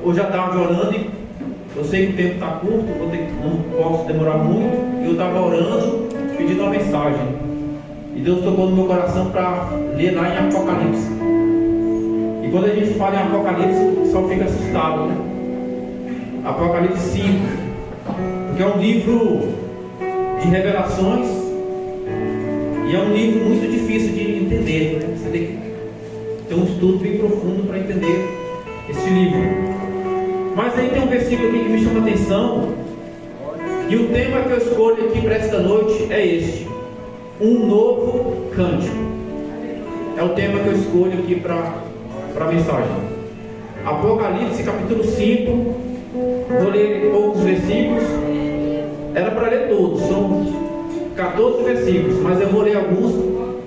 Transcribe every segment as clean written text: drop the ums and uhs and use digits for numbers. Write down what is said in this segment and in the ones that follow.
Hoje já estava orando e eu sei que o tempo está curto, não posso demorar muito. E eu estava orando, pedindo uma mensagem. E Deus tocou no meu coração para ler lá em Apocalipse. E quando a gente fala em Apocalipse, o pessoal fica assustado, né? Apocalipse 5, que é um livro de revelações. E é um livro muito difícil de entender, né? Você tem que ter um estudo bem profundo para entender esse livro. Mas aí tem um versículo aqui que me chama a atenção. E o tema que eu escolho aqui para esta noite é este: um novo cântico. É o tema que eu escolho aqui para a mensagem. Apocalipse capítulo 5. Vou ler poucos versículos. Era para ler todos, são 14 versículos, mas eu vou ler alguns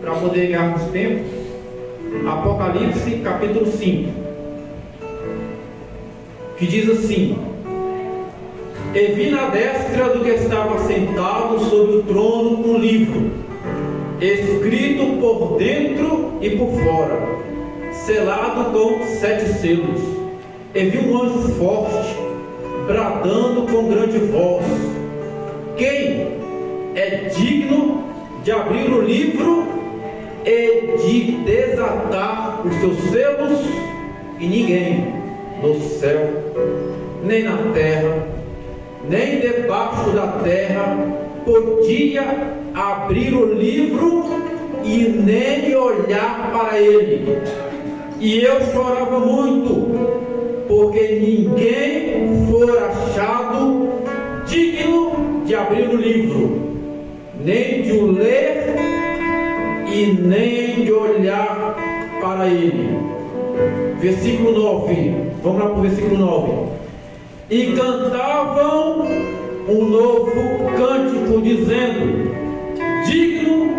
para poder ganharmos tempo. Apocalipse capítulo 5, que diz assim: e vi na destra do que estava sentado sobre o trono um livro, escrito por dentro e por fora, selado com 7 selos. E vi um anjo forte, bradando com grande voz: quem é digno de abrir o livro e de desatar os seus selos? E ninguém no céu, nem na terra, nem debaixo da terra podia abrir o livro e nem olhar para ele. E eu chorava muito, porque ninguém for achado digno de abrir o livro, nem de o ler e nem de olhar para ele. Versículo 9, vamos lá para o versículo 9. E cantavam um novo cântico, dizendo: digno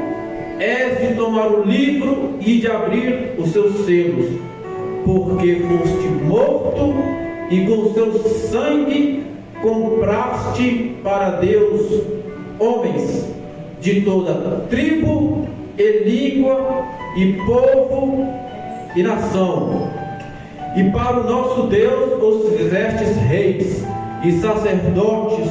és de tomar o livro e de abrir os seus selos, porque foste morto e com seu sangue compraste para Deus homens de toda tribo e língua e povo e nação. E para o nosso Deus os fizestes reis e sacerdotes,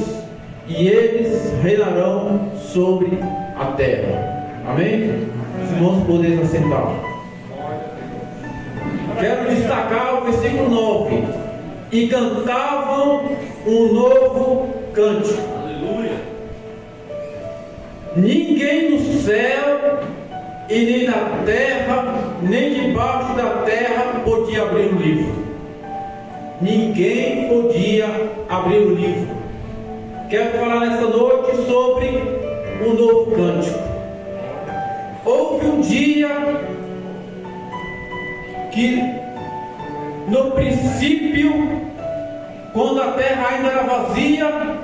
e eles reinarão sobre a terra. Amém? Os irmãos podem assentar. Quero destacar o versículo 9. E cantavam um novo cântico. Aleluia. Ninguém no céu e nem na terra, nem debaixo da terra podia abrir o livro. Ninguém podia abrir o livro. Quero falar nesta noite sobre um novo cântico. Houve um dia que, no princípio, quando a terra ainda era vazia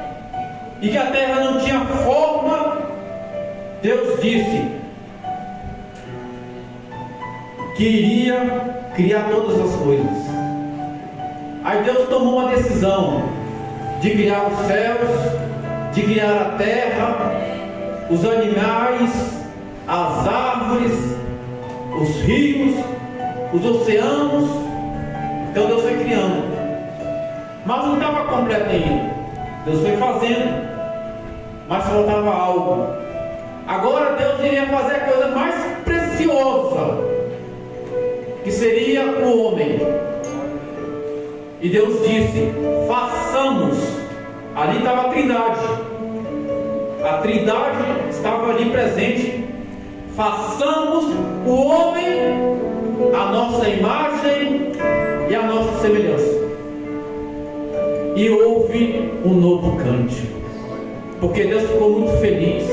e que a terra não tinha forma, Deus disse que iria criar todas as coisas. Aí Deus tomou uma decisão de criar os céus, de criar a terra, os animais, as árvores, os rios, os oceanos. Então Deus foi criando, mas não estava completo ainda. Deus foi fazendo, mas faltava algo. Agora Deus iria fazer a coisa mais preciosa, que seria o homem. E Deus disse: façamos. Ali estava a Trindade. A Trindade estava ali presente. Façamos o homem a nossa imagem e a nossa semelhança. E houve um novo cântico, porque Deus ficou muito feliz,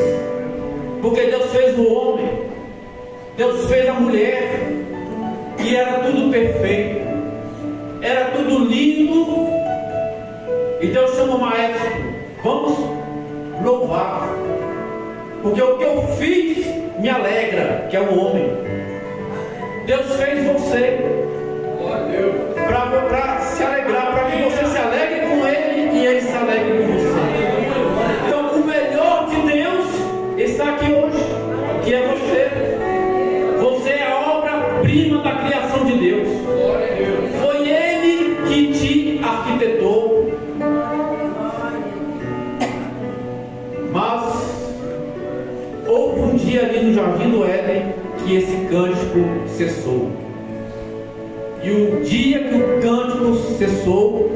porque Deus fez o homem, Deus fez a mulher, e era tudo perfeito, era tudo lindo. E Deus chama o maestro: vamos louvar, porque o que eu fiz me alegra, que é o homem. Deus fez você para se alegrar, para que você se alegre com Ele e Ele se alegre com você. Então o melhor de Deus está aqui hoje, que é você. Você é a obra-prima da criação de Deus. Foi Ele que te arquitetou. ali no Jardim do Éden que esse cântico cessou. E o dia que o cântico cessou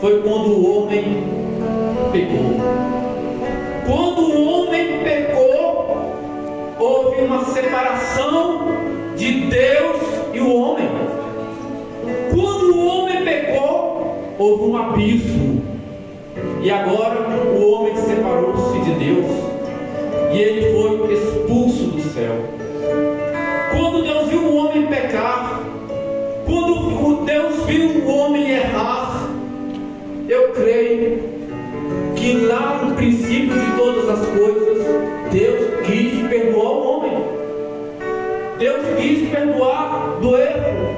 foi quando o homem pecou. Quando o homem pecou, houve uma separação de Deus e o homem. Quando o homem pecou, houve um abismo. E agora o homem separou-se de Deus e ele foi expulso do céu. Quando Deus viu o homem pecar, quando Deus viu o homem errar, eu creio que lá no princípio de todas as coisas, Deus quis perdoar o homem. Deus quis perdoar do erro.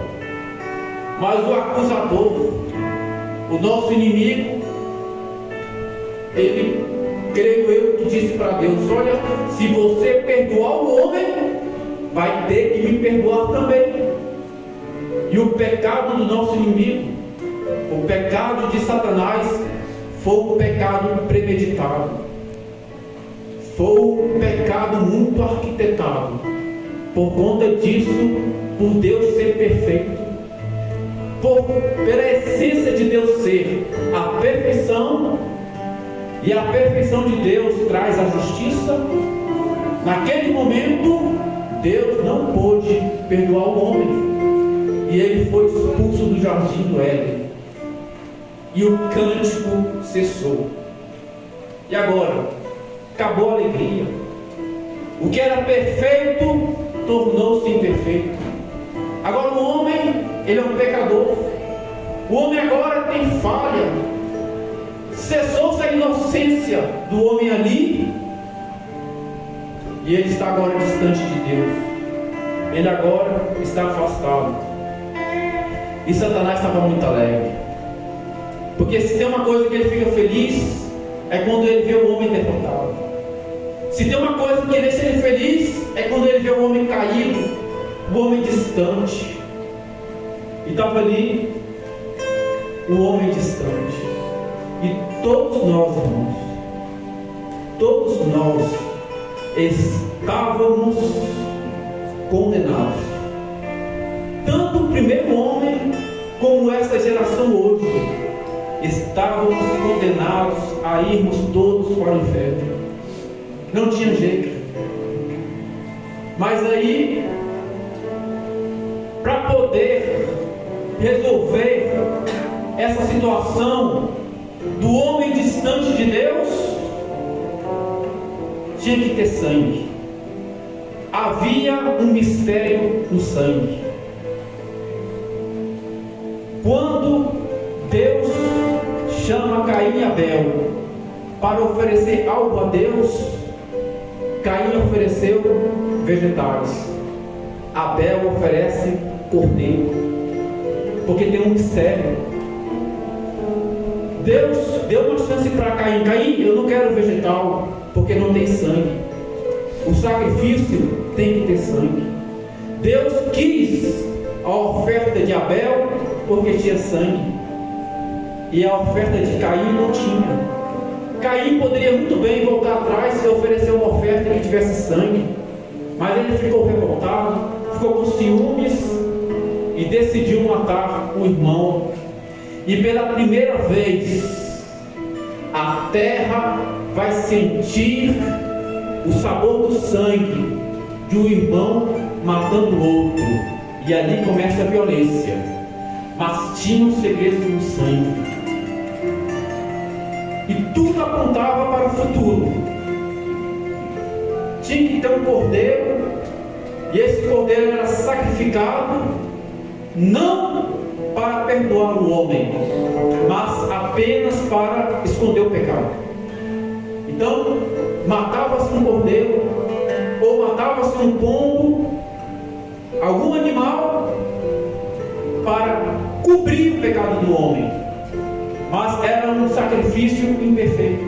Mas o acusador, o nosso inimigo, ele, creio eu, que disse para Deus: olha, se você perdoar o homem, vai ter que me perdoar também. E o pecado do nosso inimigo, o pecado de Satanás, foi um pecado premeditado, foi um pecado muito arquitetado. Por conta disso, por Deus ser perfeito, pela essência de Deus ser a perfeição, e a perfeição de Deus traz a justiça. Naquele momento, Deus não pôde perdoar o homem, e ele foi expulso do Jardim do Éden, e o cântico cessou. E agora, acabou a alegria. O que era perfeito tornou-se imperfeito. Agora o homem, ele é um pecador. O homem agora tem falha. Cessou-se a inocência do homem ali, e ele está agora distante de Deus. Ele agora está afastado. E Satanás estava muito alegre, porque se tem uma coisa que ele fica feliz, é quando ele vê o homem derrotado. Se tem uma coisa que deixa ele feliz, é quando ele vê o homem caído, o homem distante. E estava ali o homem distante. E todos nós, irmãos, todos nós estávamos condenados. Tanto o primeiro homem como essa geração hoje estávamos condenados a irmos todos para o inferno. Não tinha jeito. Mas aí, para poder resolver essa situação do homem distante de Deus, tinha que ter sangue. Havia um mistério no sangue. Quando Deus chama Caim e Abel para oferecer algo a Deus, Caim ofereceu vegetais, Abel oferece cordeiro, porque tem um mistério. Deus deu uma chance para Caim: Caim, eu não quero vegetal, porque não tem sangue. O sacrifício tem que ter sangue. Deus quis a oferta de Abel porque tinha sangue, e a oferta de Caim não tinha. Caim poderia muito bem voltar atrás e oferecer uma oferta que tivesse sangue, mas ele ficou revoltado, ficou com ciúmes e decidiu matar o irmão. E pela primeira vez a terra vai sentir o sabor do sangue de um irmão matando o outro, e ali começa a violência. Mas tinha um segredo no sangue, e tudo apontava para o futuro. Tinha que ter um cordeiro, e esse cordeiro era sacrificado não para perdoar o homem, mas apenas para esconder o pecado. Então matava-se um cordeiro, ou matava-se um pombo, algum animal, para cobrir o pecado do homem. Mas era um sacrifício imperfeito.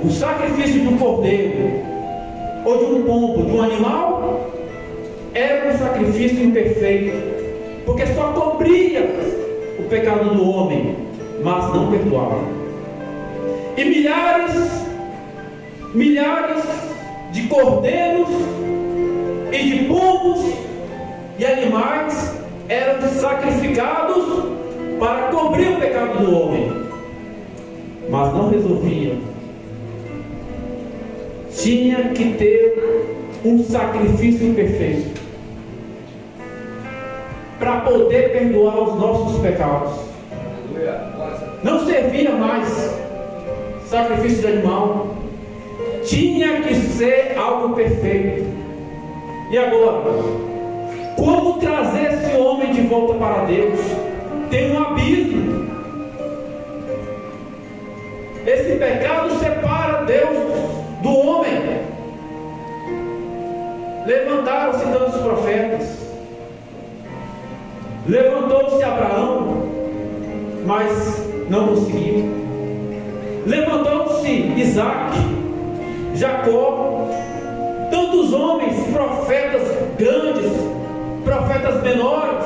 O sacrifício de um cordeiro, ou de um pombo, de um animal, era um sacrifício imperfeito, porque só cobria o pecado do homem, mas não perdoava. E milhares de cordeiros e de pombos e animais eram sacrificados para cobrir o pecado do homem, mas não resolvia. Tinha que ter um sacrifício perfeito para poder perdoar os nossos pecados. Não servia mais sacrifício de animal, tinha que ser algo perfeito. E agora, como trazer esse homem de volta para Deus? Tem um abismo. Esse pecado separa Deus do homem. Levantaram-se tantos profetas, levantou-se Abraão, mas não conseguiu. Levantou-se Isaac, Jacó, tantos homens, profetas grandes, profetas menores,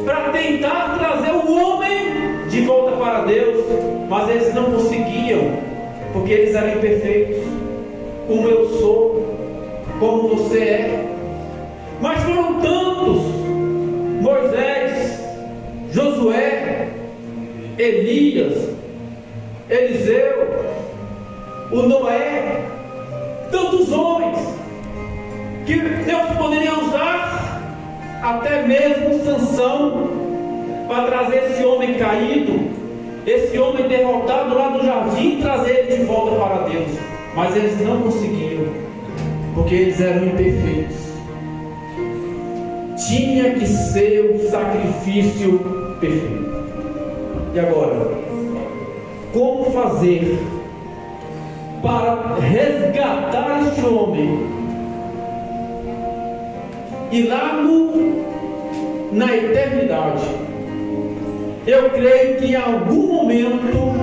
para tentar trazer o homem de volta para Deus, mas eles não conseguiam, porque eles eram imperfeitos, como eu sou, como você é. Mas foram tantos: Moisés, Josué, Elias, Eliseu, o Noé, tantos homens que Deus poderia usar, até mesmo Sansão, para trazer esse homem caído, esse homem derrotado lá do jardim, trazer ele de volta para Deus. Mas eles não conseguiram, porque eles eram imperfeitos. Tinha que ser um sacrifício perfeito. E agora, como fazer para resgatar este homem e lá na eternidade? Eu creio que em algum momento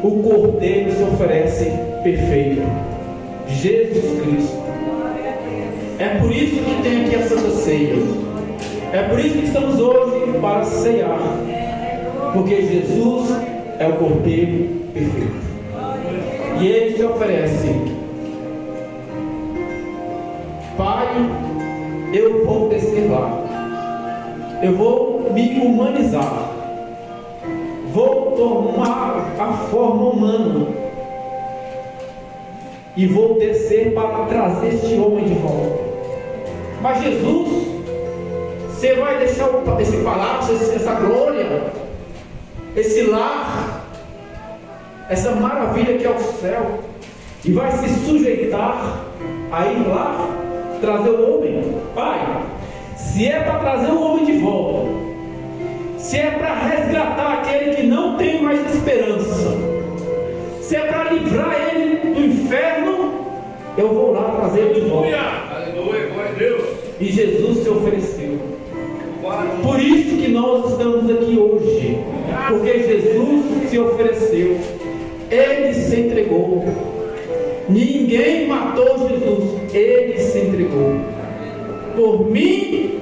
o Cordeiro se oferece perfeito, Jesus Cristo. É por isso que tem aqui a Santa Ceia. É por isso que estamos hoje para ceiar, porque Jesus é o Cordeiro perfeito e Ele se oferece: Pai, eu vou descer lá, eu vou me humanizar, vou tomar a forma humana e vou descer para trazer este homem de volta. Mas Jesus, você vai deixar esse palácio, essa glória, esse lar, essa maravilha que é o céu, e vai se sujeitar a ir lá trazer o homem? Pai, se é para trazer o homem de volta, se é para resgatar aquele que não tem mais esperança, se é para livrar ele do inferno, eu vou lá trazer ele de volta. Aleluia, glória a Deus. E Jesus se ofereceu. Por isso que nós estamos aqui hoje, porque Jesus se ofereceu, Ele se entregou. Ninguém matou Jesus, Ele se entregou por mim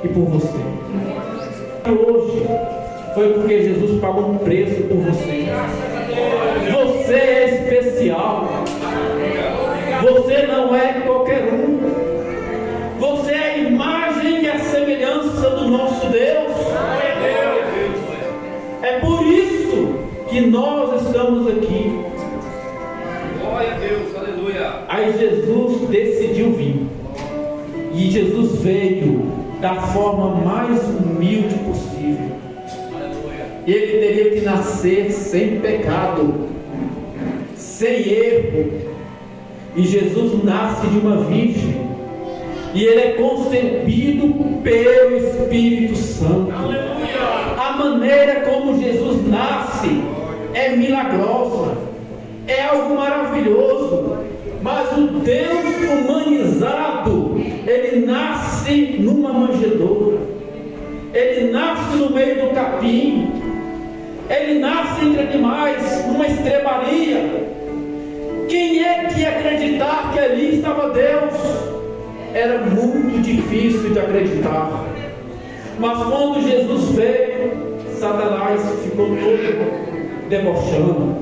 e por você. Hoje foi porque Jesus pagou um preço por você. Você é especial. Você não é qualquer um. Você é a imagem e a semelhança do nosso Deus. É por isso que nós estamos aqui. Glória a Deus, aleluia. Aí Jesus decidiu vir. E Jesus veio da forma mais humilde possível. Ele teria que nascer sem pecado, sem erro. E Jesus nasce de uma virgem. E ele é concebido pelo Espírito Santo. A maneira como Jesus nasce é milagrosa, é algo maravilhoso. Mas o Deus humanizado, ele nasce numa manjedoura, ele nasce no meio do capim, ele nasce entre animais, numa estrebaria. Quem é que ia acreditar que ali estava Deus? Era muito difícil de acreditar. Mas quando Jesus veio, Satanás ficou todo debochando.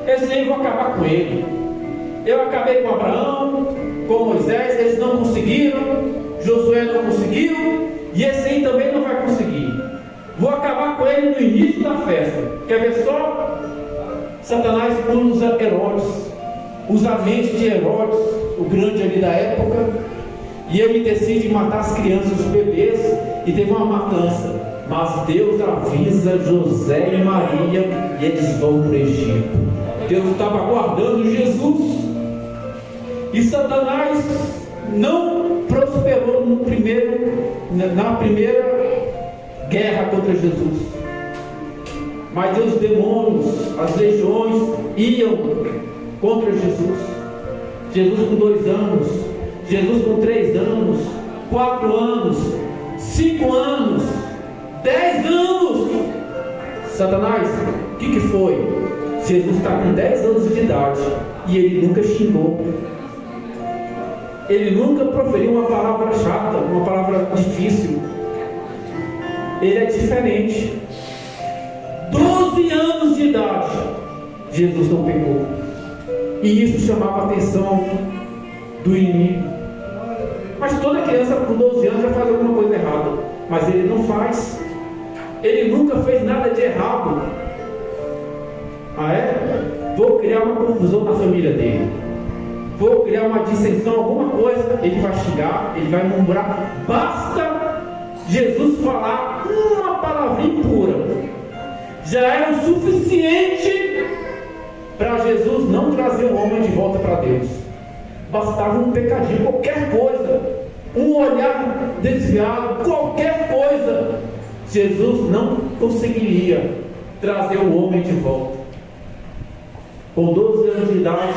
Eu vou acabar com ele. Eu acabei com Abraão, com Moisés, eles não conseguiram, Josué não conseguiu, e esse aí também não vai conseguir. Vou acabar com ele no início da festa. Quer ver só? Satanás usa Herodes, usa a mente de Herodes, o grande ali da época, e ele decide matar as crianças, os bebês, e teve uma matança. Mas Deus avisa José e Maria, e eles vão para o Egito. Deus estava guardando Jesus, e Satanás não prosperou na primeira guerra contra Jesus. Mas os demônios, as legiões iam contra Jesus. Jesus com 2 anos, Jesus com 3 anos, 4 anos, 5 anos, 10 anos. Satanás, o que foi? Jesus está com 10 anos de idade e ele nunca xingou. Ele nunca proferiu uma palavra chata, uma palavra difícil. Ele é diferente. 12 anos de idade, Jesus não pecou. E isso chamava a atenção do inimigo. Mas toda criança com 12 anos já faz alguma coisa errada. Mas ele não faz. Ele nunca fez nada de errado. Ah é? Vou criar uma confusão na família dele. Vou criar uma dissensão, alguma coisa. Ele vai xingar, ele vai murmurar. Basta Jesus falar uma palavrinha impura, já era o suficiente para Jesus não trazer o homem de volta para Deus. Bastava um pecadinho, qualquer coisa, um olhar desviado, qualquer coisa, Jesus não conseguiria trazer o homem de volta. Com 12 anos de idade,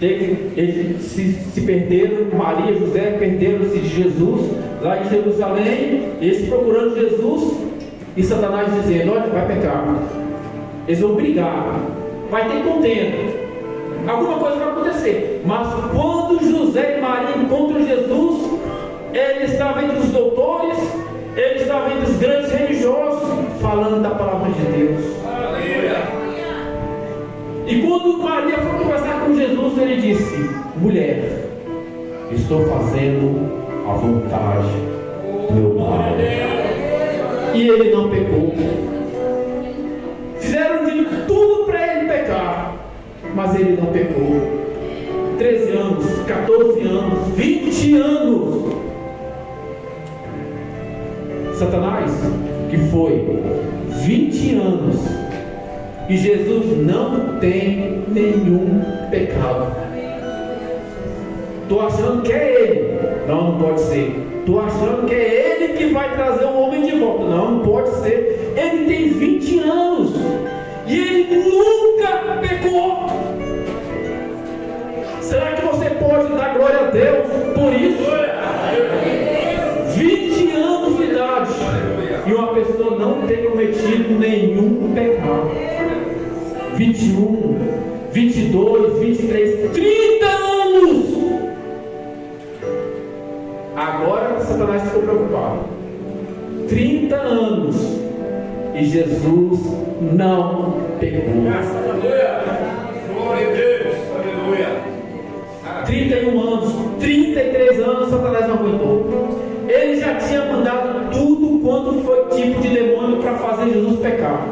eles se perderam, Maria e José perderam-se de Jesus lá em Jerusalém, eles procurando Jesus, e Satanás dizendo: olha, vai pecar, eles vão brigar, vai ter contenda, alguma coisa vai acontecer. Mas quando José e Maria encontram Jesus, ele estava entre os doutores, ele estava entre os grandes religiosos, falando da palavra de Deus. E quando Maria foi conversar com Jesus, ele disse: mulher, estou fazendo a vontade do meu Pai. E ele não pecou. Fizeram de tudo para ele pecar, mas ele não pecou. 13 anos, 14 anos, 20 anos. Satanás, que foi 20 anos, e Jesus não tem nenhum pecado. Estou achando que é ele. Não, não pode ser. Estou achando que é ele que vai trazer o homem de volta. Não, não pode ser. Ele tem 20 anos e ele nunca pecou. Será que você pode dar glória a Deus por isso? 20 anos de idade e uma pessoa não ter cometido nenhum pecado. 21, 22, 23, 30 anos. Agora Satanás ficou preocupado. 30 anos e Jesus não pecou. Glória a Deus, aleluia. 31 anos, 33 anos, Satanás não aguentou. Ele já tinha mandado tudo quanto foi tipo de demônio para fazer Jesus pecar.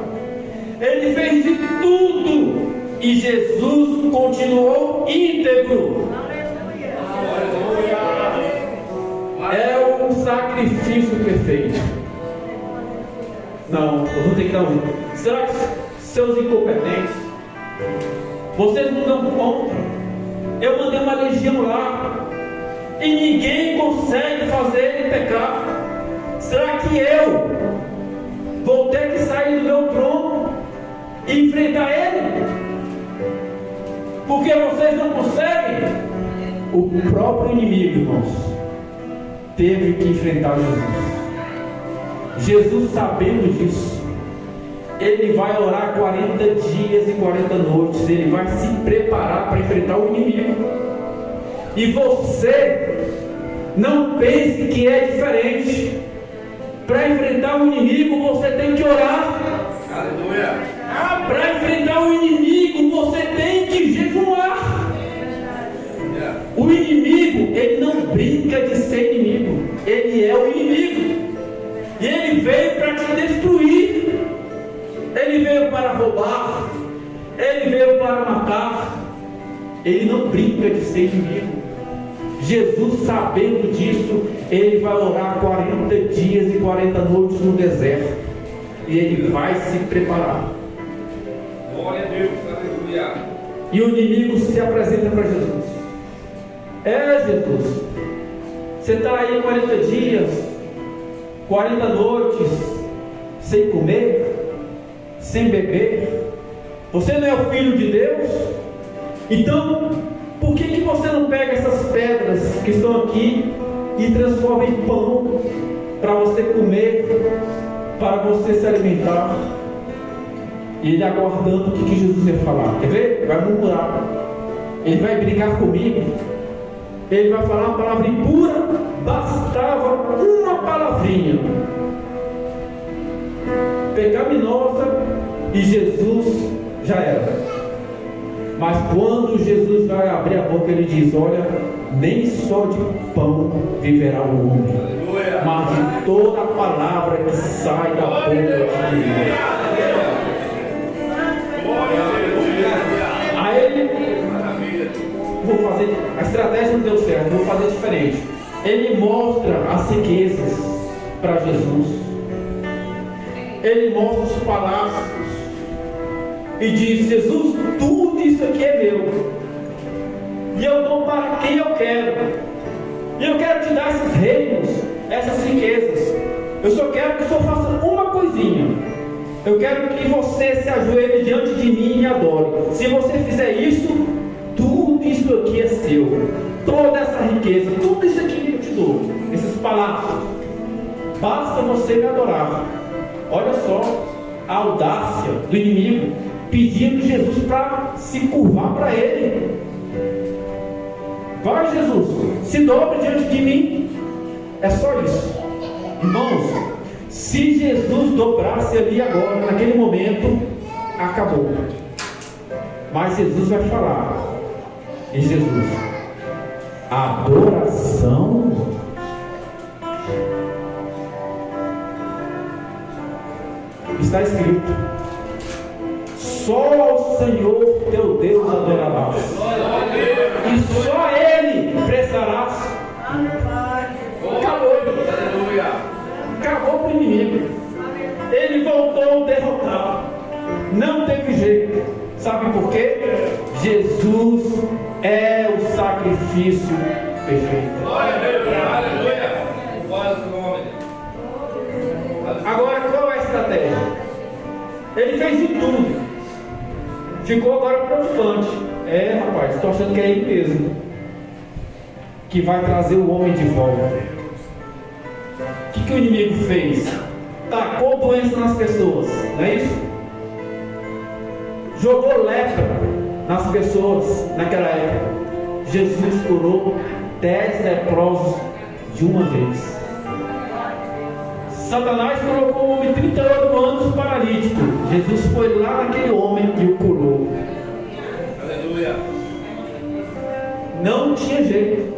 Ele fez de tudo e Jesus continuou íntegro. É um sacrifício perfeito. Não, eu vou ter que dar um jeito. Será que seus incompetentes, vocês não dão conta? Eu mandei uma legião lá e ninguém consegue fazer ele pecar. Será que eu vou ter que sair do meu trono e enfrentar ele? Porque vocês não conseguem? O próprio inimigo, irmãos, teve que enfrentar Jesus. Jesus, sabendo disso, ele vai orar 40 dias e 40 noites. Ele vai se preparar para enfrentar o inimigo. E você não pense que é diferente. Para enfrentar o inimigo você tem que orar. Aleluia. Para enfrentar o inimigo você tem que jejuar. O inimigo veio para te destruir, ele veio para roubar, ele veio para matar. Ele não brinca de ser inimigo. Jesus, sabendo disso, ele vai orar 40 dias e 40 noites no deserto, e ele vai se preparar. Glória a Deus, aleluia. E o inimigo se apresenta para Jesus. Jesus, você está aí 40 dias, 40 noites, sem comer, sem beber. Você não é o Filho de Deus? Então, por que você não pega essas pedras que estão aqui e transforma em pão para você comer, para você se alimentar? E ele aguardando o que Jesus ia falar. Quer ver? Vai murmurar. Ele vai brigar comigo. Ele vai falar uma palavra impura. Bastava uma palavrinha pecaminosa e Jesus já era. Mas quando Jesus vai abrir a boca, ele diz: olha, nem só de pão viverá o homem, mas de toda a palavra que sai da boca de Deus. Aí ele, vou fazer, a estratégia não deu certo, vou fazer diferente. Ele mostra as riquezas para Jesus, ele mostra os palácios e diz: Jesus, tudo isso aqui é meu, e eu dou para quem eu quero, e eu quero te dar esses reinos, essas riquezas. Eu só quero que o Senhor faça uma coisinha. Eu quero que você se ajoelhe diante de mim e me adore. Se você fizer isso, tudo isso aqui é seu. Toda essa riqueza, tudo isso aqui que eu te dou, esses palácios, basta você me adorar. Olha só a audácia do inimigo, pedindo Jesus para se curvar para ele. Vai, Jesus, se dobre diante de mim. É só isso. Irmãos, se Jesus dobrasse ali agora, naquele momento, acabou. Mas Jesus vai falar. E Jesus: adoração. Está escrito: só ao Senhor teu Deus adorarás, e só a Ele prestarás. Acabou. Acabou para o inimigo. Ele voltou derrotado. Não teve jeito. Sabe por quê? Jesus é o sacrifício perfeito. Glória a Deus, aleluia. Agora, qual é a estratégia? Ele fez de tudo. Ficou agora preocupante. Rapaz, estou achando que é ele mesmo que vai trazer o homem de volta. O que o inimigo fez? Tacou doença nas pessoas, não é isso? Jogou lepra nas pessoas naquela época. Jesus curou 10 leprosos de uma vez. Satanás colocou um homem de 38 anos paralítico. Jesus foi lá naquele homem e o curou. Aleluia. Não tinha jeito.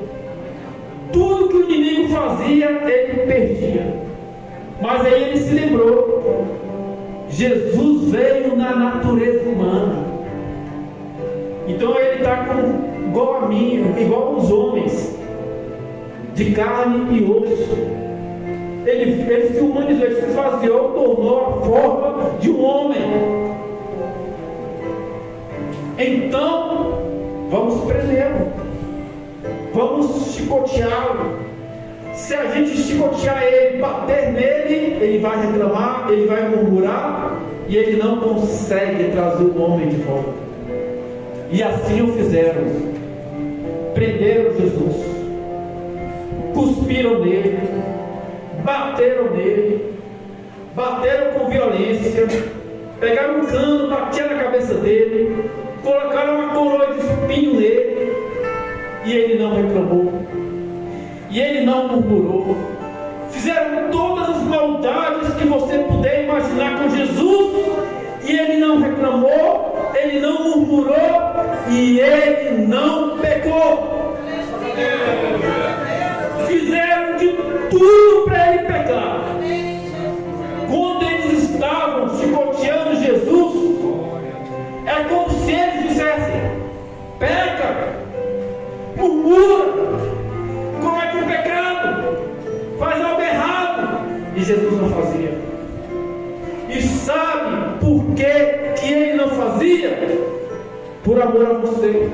Tudo que o inimigo fazia, ele perdia. Mas aí ele se lembrou: Jesus veio na natureza humana. Então ele está igual a mim, igual aos homens, de carne e osso. Ele se humanizou, ele se esvaziou, tornou a forma de um homem. Então, vamos prendê-lo, vamos chicoteá-lo. Se a gente chicotear ele, bater nele, ele vai reclamar, ele vai murmurar, e ele não consegue trazer o homem de volta. E assim o fizeram. Prenderam Jesus, cuspiram nele, bateram nele, bateram com violência, pegaram um cano, batiam na cabeça dele, colocaram uma coroa de espinho nele, e ele não reclamou, e ele não murmurou. Fizeram todas as maldades que você puder imaginar com Jesus, e ele não reclamou, ele não murmurou, e ele não pecou. Fizeram de tudo para ele pecar. que ele não fazia? Por amor a você,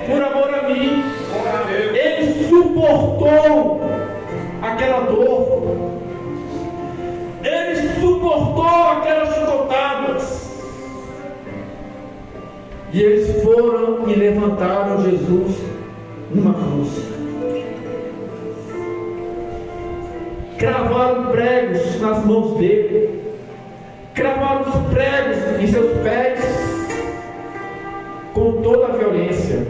por amor a mim. Ele suportou aquela dor, ele suportou aquelas chicotadas. E eles foram e levantaram Jesus numa cruz. Cravaram pregos nas mãos dele, cravaram os pregos em seus pés, com toda a violência.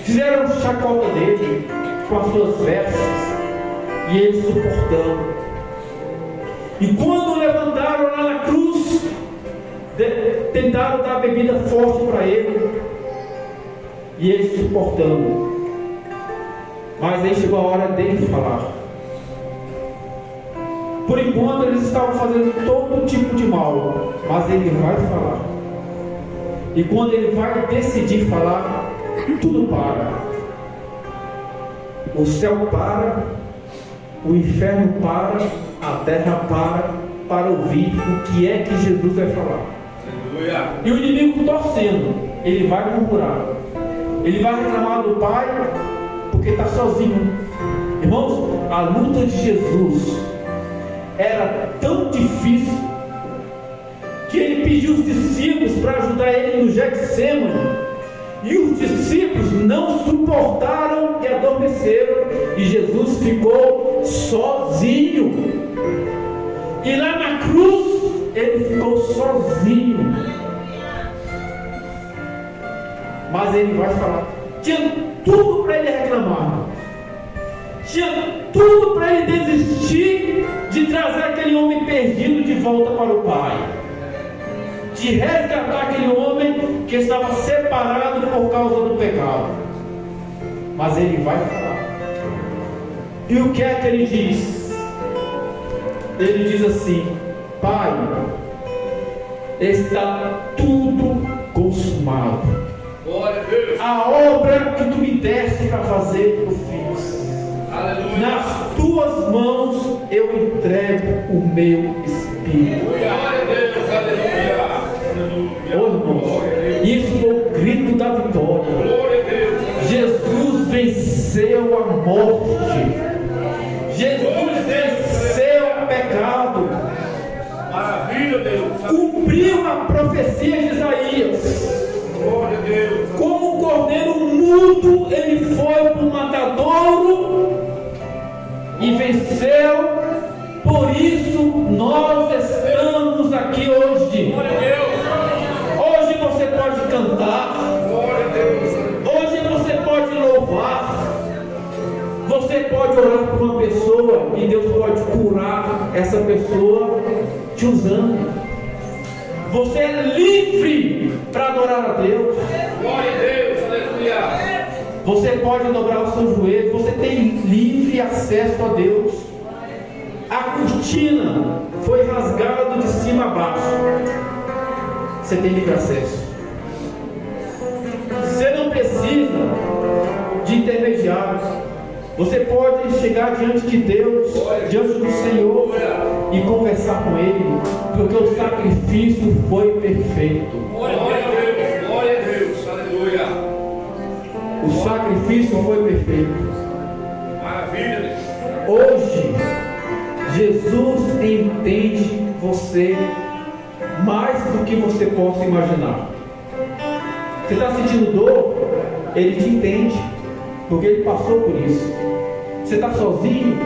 Fizeram chacota dele com as suas vestes, e ele suportando. E quando o levantaram lá na cruz, tentaram dar bebida forte para ele, e ele suportando. Mas aí chegou a hora dele falar. Por enquanto eles estavam fazendo todo tipo de mal, mas ele vai falar. E quando ele vai decidir falar, tudo para. O céu para, o inferno para, a terra para ouvir o que é que Jesus vai falar. E o inimigo torcendo, ele vai murmurar, ele vai reclamar do Pai, porque está sozinho. Irmãos, a luta de Jesus era tão difícil que ele pediu os discípulos para ajudar ele no Getsêmani, e os discípulos não suportaram e adormeceram, e Jesus ficou sozinho. E lá na cruz ele ficou sozinho. Mas ele vai falar. Tinha tudo para ele reclamar, tinha tudo para ele desistir de trazer aquele homem perdido de volta para o Pai, de resgatar aquele homem que estava separado por causa do pecado. Mas ele vai falar. E o que é que ele diz? Ele diz assim: Pai, está tudo consumado. A obra que tu me deste para fazer, eu fiz. Aleluia. Nas tuas mãos eu entrego o meu espírito. Oh, irmãos, isso foi o grito da vitória. Jesus venceu a morte. Jesus venceu o pecado. Maravilha, Deus. Cumpriu a profecia de Isaías. Como um cordeiro mudo, ele foi para o matadouro e venceu. Por isso nós estamos aqui hoje. Hoje você pode cantar, hoje você pode louvar, você pode orar por uma pessoa e Deus pode curar essa pessoa te usando. Você é livre para adorar a Deus. Glória a Deus, aleluia. Você pode dobrar o seu joelho. Você tem livre acesso a Deus. A cortina foi rasgada de cima a baixo. Você tem livre acesso. Você não precisa de intermediários. Você pode chegar diante de Deus, diante do Senhor, e conversar com Ele, porque o sacrifício foi perfeito. Glória a Deus, glória a Deus, aleluia. O sacrifício foi perfeito. Maravilha. Hoje, Jesus entende você mais do que você possa imaginar. Você está sentindo dor? Ele te entende, porque Ele passou por isso. Você está sozinho?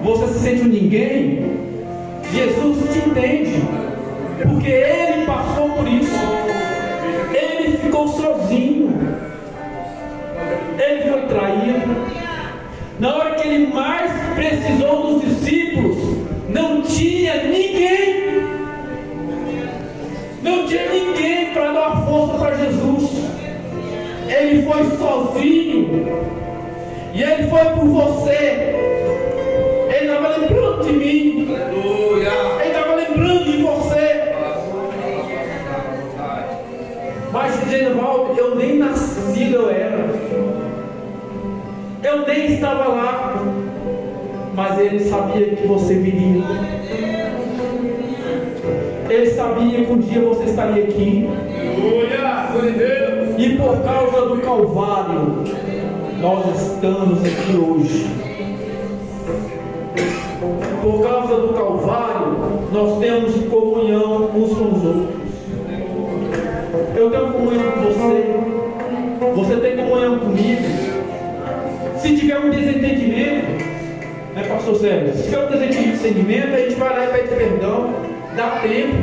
Você se sente um ninguém? Jesus te entende, porque Ele passou por isso. Ele ficou sozinho. Ele foi traído. Na hora que Ele mais precisou dos discípulos, não tinha ninguém. Não tinha ninguém para dar força para Jesus. Ele foi sozinho. E Ele foi por você. Ele estava lembrando de mim. Aleluia. Ele estava lembrando de você. Mas, Genivaldo, eu nem nascido eu era. Eu nem estava lá. Mas Ele sabia que você viria. Ele sabia que um dia você estaria aqui. Aleluia! Glória a Deus! E por causa do Calvário, nós estamos aqui hoje. Por causa do Calvário, nós temos comunhão uns com os outros. Eu tenho comunhão com você. Você tem comunhão comigo. Se tiver um desentendimento, né, pastor Sérgio? Se tiver um desentendimento, a gente vai lá e pede perdão. Dá tempo.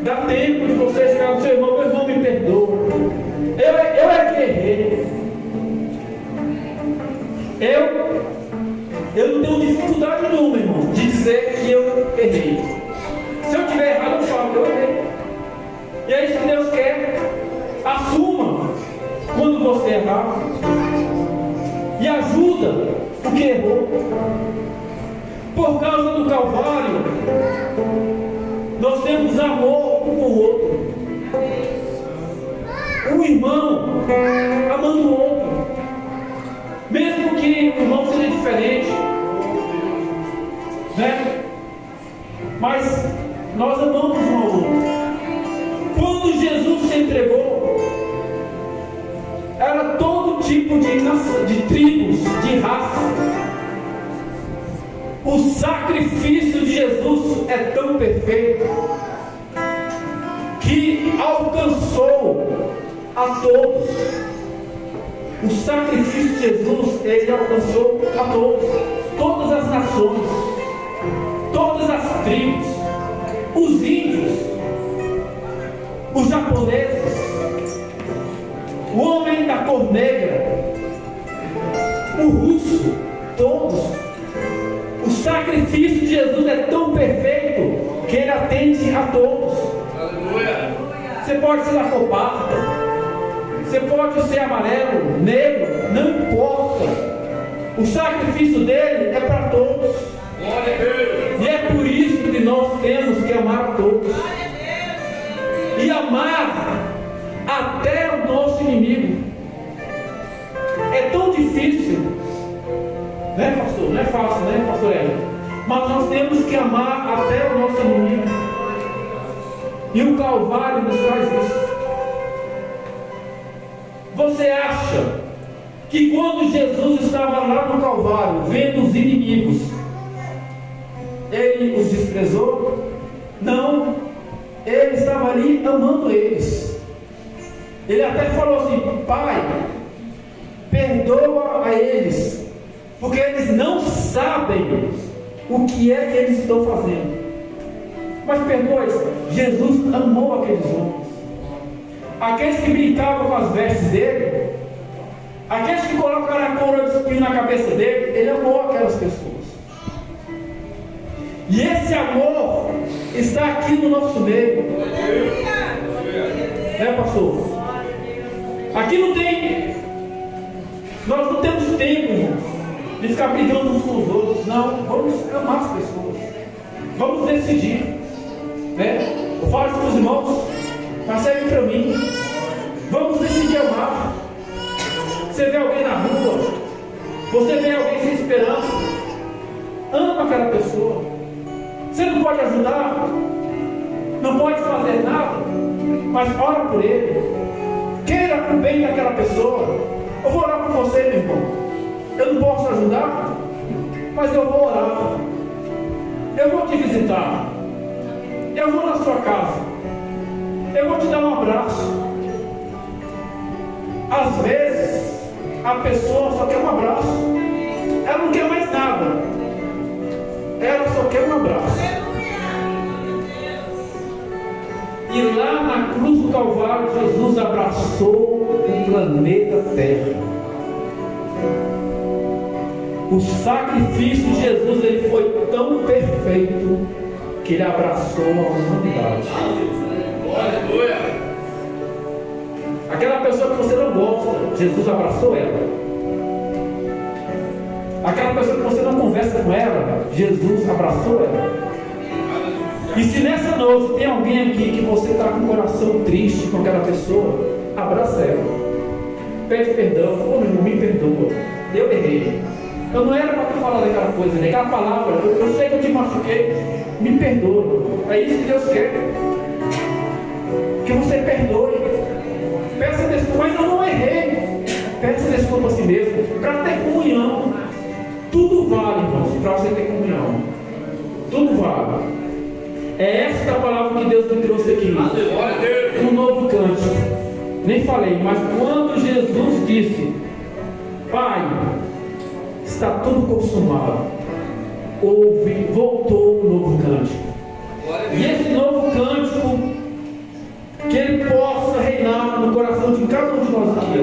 Dá tempo de você chegar no seu irmão: meu irmão, me perdoa. Eu é que errei. Eu não tenho dificuldade nenhuma, irmão, de dizer que eu errei. Se eu tiver errado, eu falo que eu errei. E é isso que Deus quer. Assuma quando você errar. E ajuda o que errou. Por causa do Calvário, nós temos amor um com o outro. Um irmão amando o outro. Mesmo que o irmão seja diferente, né? Mas nós amamos um ao outro. Quando Jesus se entregou, era todo tipo de tribos, de raça. O sacrifício de Jesus é tão perfeito que alcançou a todos. O sacrifício de Jesus, ele alcançou a todos, todas as nações, todas as tribos, os índios, os japoneses, o homem da cor negra, o russo, todos. O sacrifício de Jesus é tão perfeito que ele atende a todos. Aleluia! Você pode ser da cor parda, você pode ser amarelo, negro, não importa. O sacrifício dele é para todos. Glória a Deus! E é por isso que nós temos que amar a todos. E amar até o nosso inimigo. É tão difícil, né, pastor? Não é fácil, né, pastor Hélio? Mas nós temos que amar até o nosso inimigo. E o Calvário nos traz isso. Você acha que quando Jesus estava lá no Calvário, vendo os inimigos, ele os desprezou? Não. Ele estava ali amando eles. Ele até falou assim: Pai, perdoa a eles, porque eles não sabem o que é que eles estão fazendo. Mas perdoa eles. Jesus amou aqueles homens. Aqueles que brincavam com as vestes dele, aqueles que colocaram a coroa de espinho na cabeça dele, ele amou aquelas pessoas. E esse amor está aqui no nosso meio. Né, pastor? Aqui não tem. Nós não temos tempo, irmãos, de ficar brigando uns com os outros. Não, vamos amar as pessoas. Vamos decidir. Né? Eu falo isso para os irmãos, mas serve para mim. Vamos decidir amar. Você vê alguém na rua, você vê alguém sem esperança, ama aquela pessoa. Você não pode ajudar, não pode fazer nada, mas ora por ele. Queira o bem daquela pessoa. Eu vou orar por você, meu irmão. Eu não posso ajudar, mas eu vou orar. Eu vou te visitar. Eu vou na sua casa. Eu vou te dar um abraço. Às vezes, a pessoa só quer um abraço. Ela não quer mais nada. Ela só quer um abraço. E lá na cruz do Calvário, Jesus abraçou o planeta Terra. O sacrifício de Jesus, ele foi tão perfeito que ele abraçou a humanidade. Aleluia! Aquela pessoa que você não gosta, Jesus abraçou ela. Aquela pessoa que você não conversa com ela, Jesus abraçou ela. E se nessa noite tem alguém aqui que você está com o coração triste com aquela pessoa, abraça ela. Pede perdão. Ô, meu irmão, me perdoa. Eu errei. Eu não era para ter falado aquela coisa, aquela palavra. Eu sei que eu te machuquei. Me perdoa. É isso que Deus quer. Que você perdoe. Peça desculpa, mas eu não errei. Peça desculpa a si mesmo. Para ter comunhão. Tudo vale, irmãos, para você ter comunhão. Tudo vale. É esta a palavra que Deus me trouxe aqui. Um novo cântico. Nem falei, mas quando Jesus disse: Pai, está tudo consumado, voltou um novo cântico. E esse novo cântico, que ele possa reinar no coração de cada um de nós aqui.